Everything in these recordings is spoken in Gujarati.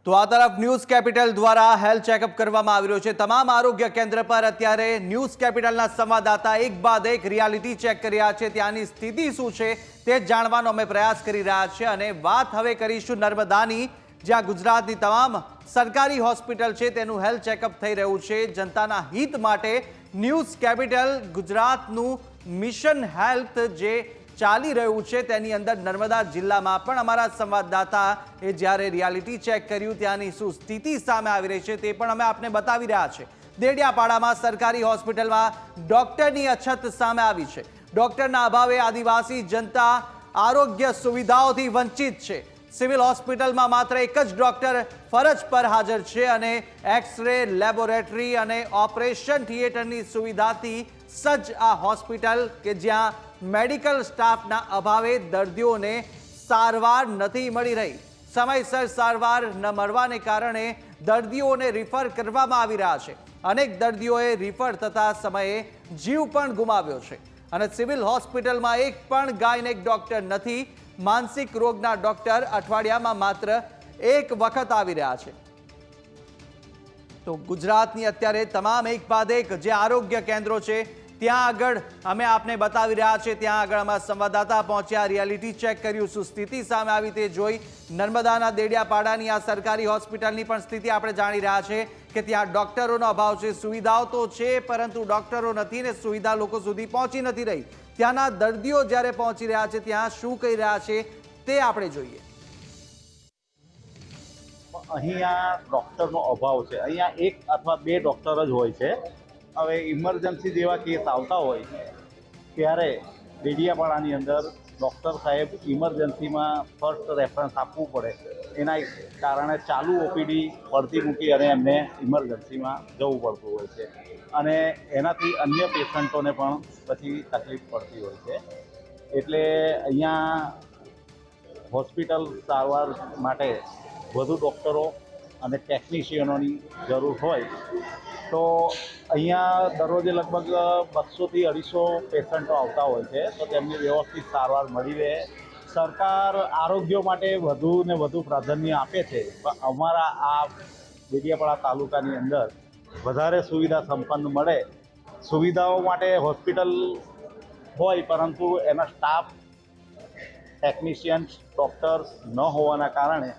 તો આ તરફ ન્યૂઝ કેપિટલ દ્વારા હેલ્થ ચેકઅપ કરવામાં આવી રહ્યો છે। તમામ આરોગ્ય કેન્દ્ર પર અત્યારે ન્યૂઝ કેપિટલના સંવાદદાતા એક બાદ એક રિયાલિટી ચેક કરી રહ્યા છે। ત્યાંની સ્થિતિ શું છે તે જાણવાનો અમે પ્રયાસ કરી રહ્યા છીએ અને વાત હવે કરીશું નર્મદાની, જ્યાં ગુજરાતની તમામ સરકારી હોસ્પિટલ છે તેનું હેલ્થ ચેકઅપ થઈ રહ્યું છે। જનતાના હિત માટે ન્યૂઝ કેપિટલ ગુજરાતનું મિશન હેલ્થ જે ચાલી રહ્યું છે તેની અંદર નર્મદા જિલ્લામાં પણ અમારા સંવાદદાતાએ જ્યારે રિયાલિટી ચેક કર્યું ત્યાંની શું સ્થિતિ સામે આવી રહી છે તે પણ અમે આપને બતાવી રહ્યા છે। દેડિયાપાડામાં સરકારી હોસ્પિટલમાં ડોક્ટરની અછત સામે આવી છે। ડોક્ટરના અભાવે આદિવાસી જનતા આરોગ્ય સુવિધાઓથી વંચિત છે। સિવિલ હોસ્પિટલમાં માત્ર એક જ ડોક્ટર ફરજ પર હાજર છે અને એક્સ-રે લેબોરેટરી અને ઓપરેશન થિયેટરની સુવિધાથી સજ્જ આ હોસ્પિટલ કે જ્યાં મેડિકલ સ્ટાફના અભાવે દર્દીઓને સારવાર નથી મળી રહી। સમયસર સારવાર ન મળવાને કારણે દર્દીઓને રિફર કરવામાં આવી રહ્યા છે। અનેક દર્દીઓએ રિફર થતા સમયે જીવ પણ ગુમાવ્યો છે અને સિવિલ હોસ્પિટલમાં એક પણ ગાયનેક ડોક્ટર નથી। માનસિક રોગના ડોક્ટર અઠવાડિયામાં માત્ર એક વખત આવી રહ્યા છે। તો ગુજરાતની અત્યારે તમામ એક બાદ એક જે આરોગ્ય કેન્દ્રો છે ત્યાં આગળ અમે આપને બતાવી રહ્યા છે। ત્યાં આગળ અમારા સંવાદદાતા પહોંચ્યા, રિયાલિટી ચેક કર્યું, શું સ્થિતિ સામે આવી તે જોઈ। નર્મદાના દેડિયાપાડાની આ સરકારી હોસ્પિટલની પણ સ્થિતિ આપણે જાણી રહ્યા છે કે ત્યાં ડોક્ટરોનો અભાવ છે। સુવિધાઓ તો છે પરંતુ ડોક્ટરો નથી ને સુવિધા લોકો સુધી પહોંચી નથી રહી। ત્યાંના દર્દીઓ જ્યારે પહોંચી રહ્યા છે ત્યાં શું કહી રહ્યા છે તે આપણે જોઈએ। અહીંયા ડૉક્ટરનો અભાવ છે। અહીંયા એક અથવા બે ડૉક્ટર જ હોય છે। હવે ઇમરજન્સી જેવા કેસ આવતા હોય ત્યારે દેડિયાપાડાની અંદર ડૉક્ટર સાહેબ ઇમરજન્સીમાં ફર્સ્ટ રેફરન્સ આપવું પડે, એના કારણે ચાલુ ઓપીડી પડતી મૂકી અને એમને ઇમરજન્સીમાં જવું પડતું હોય છે અને એનાથી અન્ય પેશન્ટોને પણ પછી તકલીફ પડતી હોય છે। એટલે અહીંયા હોસ્પિટલ સારવાર માટે વધુ ડૉક્ટરો અને ટેકનિશિયનોની જરૂર હોય તો અહીંયા દરરોજે લગભગ 200થી 250 પેશન્ટો આવતા હોય છે, તો તેમને વ્યવસ્થિત સારવાર મળી રહે। સરકાર આરોગ્ય માટે વધુ ને વધુ પ્રાધાન્ય આપે છે, પણ અમારા આ દેડિયાપાડા તાલુકાની અંદર વધારે સુવિધા સંપન્ન મળે। સુવિધાઓ માટે હોસ્પિટલ હોય પરંતુ એના સ્ટાફ, ટેકનિશિયન્સ, ડૉક્ટર્સ ન હોવાના કારણે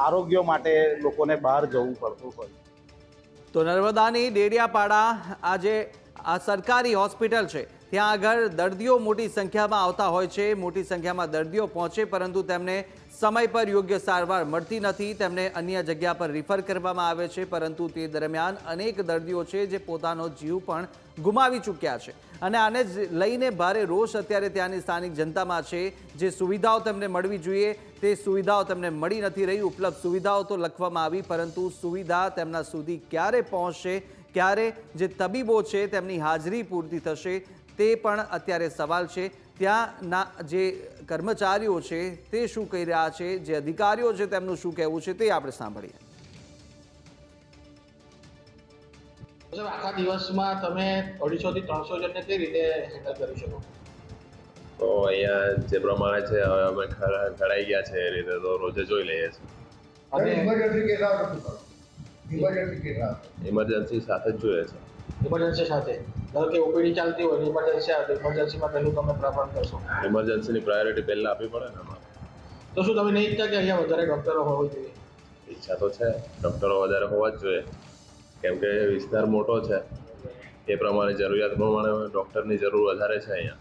આરોગ્ય માટે લોકોને બહાર જવું પડતું હોય। તો નર્મદાની દેડિયાપાડા આજે આ સરકારી હોસ્પિટલ છે ત્યાં આગળ દર્દીઓ મોટી સંખ્યામાં આવતા હોય છે। મોટી સંખ્યામાં દર્દીઓ પહોંચે પરંતુ તેમને સમય પર યોગ્ય સારવાર મળતી નથી। તેમને અન્ય જગ્યા પર રિફર કરવામાં આવે છે પરંતુ તે દરમિયાન અનેક દર્દીઓ છે જે પોતાનો જીવ પણ ગુમાવી ચૂક્યા છે અને આને જ લઈને ભારે રોષ અત્યારે ત્યાંની સ્થાનિક જનતામાં છે। જે સુવિધાઓ તેમને મળવી જોઈએ તે સુવિધાઓ તેમને મળી નથી રહી। ઉપલબ્ધ સુવિધાઓ તો લખવામાં આવી પરંતુ સુવિધા તેમના સુધી ક્યારે પહોંચશે, ક્યારે જે તબીબો છે તેમની હાજરી પૂરતી થશે તે પણ અત્યારે સવાલ છે। ત્યાંના જે કર્મચારીઓ છે તે શું કહી રહ્યા છે, જે અધિકારીઓ છે તેમનું શું કહેવું છે તે આપણે સાંભળીએ। આખા દિવસમાં તમે 250 થી 300 જણને કઈ રીતે હેન્ડલ કરી શકો? તો અહીંયા જે પ્રમાણે છે હવે અમે ખડાઈ ગયા છે એ રીતે તો રોજે જોઈ લઈએ છીએ અને ઇમરજન્સી સાથે જ જોઈએ છે। ઇમરજન્સી સાથે ધારો કે ઓપીડી ચાલતી હોય ઇમરજન્સી આવે તો ઇમરજન્સીમાં પહેલું તમે પ્રેફર કરશો? ઇમરજન્સીની પ્રાયોરિટી પહેલાં આપવી પડે ને અમારે। તો શું તમે નહીં ઈચ્છતા કે અહીંયા વધારે ડૉક્ટરો હોવા જોઈએ? ઈચ્છા તો છે, ડૉક્ટરો વધારે હોવા જ જોઈએ કેમ કે વિસ્તાર મોટો છે, એ પ્રમાણે જરૂરિયાત પ્રમાણે ડૉક્ટરની જરૂર વધારે છે અહીંયા।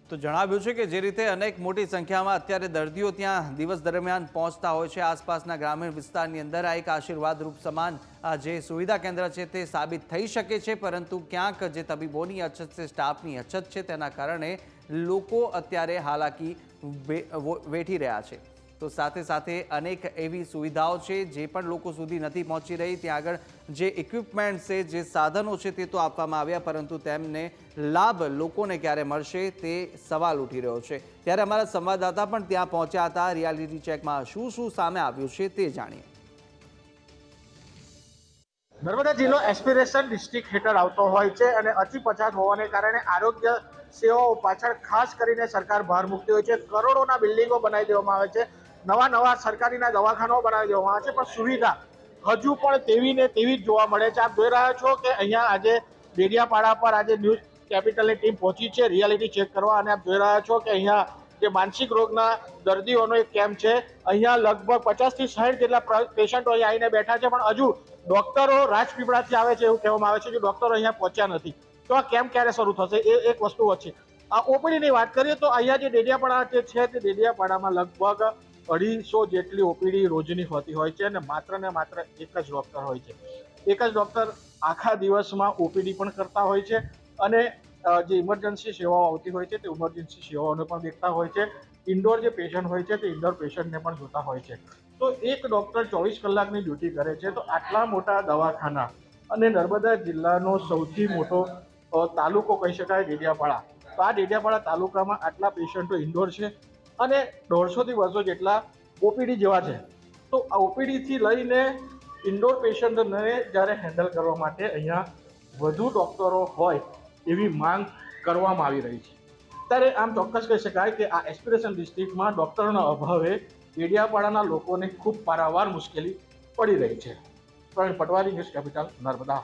તો જણાવ્યું છે કે જે રીતે અનેક મોટી સંખ્યામાં અત્યારે દર્દીઓ ત્યાં દિવસ દરમિયાન પહોંચતા હોય છે આસપાસના ગ્રામીણ વિસ્તારની અંદર, આ એક આશીર્વાદરૂપ સમાન આ જે સુવિધા કેન્દ્ર છે તે સાબિત થઈ શકે છે પરંતુ ક્યાંક જે તબીબોની અછત છે, સ્ટાફની અછત છે તેના કારણે લોકો અત્યારે હાલાકી વેઠી રહ્યા છે। તો સાથે સાથે અનેક એવી સુવિધાઓ છે જે પણ લોકો સુધી નથી પહોંચી રહી। ત્યાં આગળ જે ઇક્વિપમેન્ટ છે, જે સાધનો છે તે તો આપવામાં આવ્યા પરંતુ તેમને લાભ લોકોને ક્યારે મળશે તે સવાલ ઉઠી રહ્યો છે। ત્યારે અમારા સંવાદદાતા પણ ત્યાં પહોંચ્યા હતા। રિયાલિટી ચેકમાં શું શું સામે આવ્યું છે તે જાણીએ। નર્મદા જિલ્લો એસ્પિરેશન ડિસ્ટ્રિક્ટ હેઠળ આવતો હોય છે અને અતિ પછાત હોવાને કારણે આરોગ્ય સેવાઓ પાછળ ખાસ કરીને સરકાર ભાર મૂકતી હોય છે। કરોડોના બિલ્ડિંગો બનાવી દેવામાં આવે છે નવા સરકારીના દવાખાનાઓ બનાવી દેવામાં આવે છે, પણ સુવિધા હજુ પણ તેવી ને તેવી જ જોવા મળે છે. આપ જોઈ રહ્યા છો કે અહીંયા આજે ડેડિયાપાડા પર આજે ન્યૂઝ કેપિટલની ટીમ પહોંચી છે રિયાલિટી ચેક કરવા, અને આપ જોઈ રહ્યા છો કે અહીંયા જે માનસિક રોગના દર્દીઓનો એક કેમ્પ છે. અહીંયા લગભગ 50 થી 60 જેટલા પેશન્ટો અહીંયા આવીને બેઠા છે, પણ હજુ ડોક્ટરો રાજપીપળાથી આવે છે એવું કહેવામાં આવે છે કે ડોક્ટરો અહીંયા પહોંચ્યા નથી. તો આ કેમ્પ ક્યારે શરૂ થશે એ એક વસ્તુ છે. આ ઓપીડીની વાત કરીએ તો અહીંયા જે ડેડિયાપાડા જે છે તે ડેડિયાપાડામાં લગભગ 250 જેટલી ઓપીડી રોજની હોતી હોય છે, અને માત્ર ને માત્ર એક જ ડોક્ટર હોય છે. એક જ ડોક્ટર આખા દિવસમાં ઓપીડી પણ કરતા હોય છે, અને જે ઇમરજન્સી સેવાઓ આવતી હોય છે તે ઇમરજન્સી સેવાઓને પણ દેખતા હોય છે. ઇન્ડોર જે પેશન્ટ હોય છે તે ઇન્ડોર પેશન્ટને પણ જોતા હોય છે. તો એક ડોક્ટર 24 કલાકની ડ્યુટી કરે છે. તો આટલા મોટા દવાખાના અને નર્મદા જિલ્લાનો સૌથી મોટો તાલુકો કહી શકાય ડેડિયાપાડા. તો આ ડેડિયાપાડા તાલુકામાં આટલા પેશન્ટો ઇન્ડોર છે, અને 150 થી 200 જેટલા ઓપીડી જેવા છે. તો આ ઓપીડીથી લઈને ઇન્ડોર પેશન્ટને જ્યારે હેન્ડલ કરવા માટે અહીંયા વધુ ડોક્ટરો હોય એવી માંગ કરવામાં આવી રહી છે. ત્યારે આમ ચોક્કસ કહી શકાય કે આ એસ્પિરેશન ડિસ્ટ્રિક્ટમાં ડોક્ટરોના અભાવે ડેડિયાપાડાના લોકોને ખૂબ પારાવાર મુશ્કેલી પડી રહી છે. Pravin Patwari, news capital, Narmada.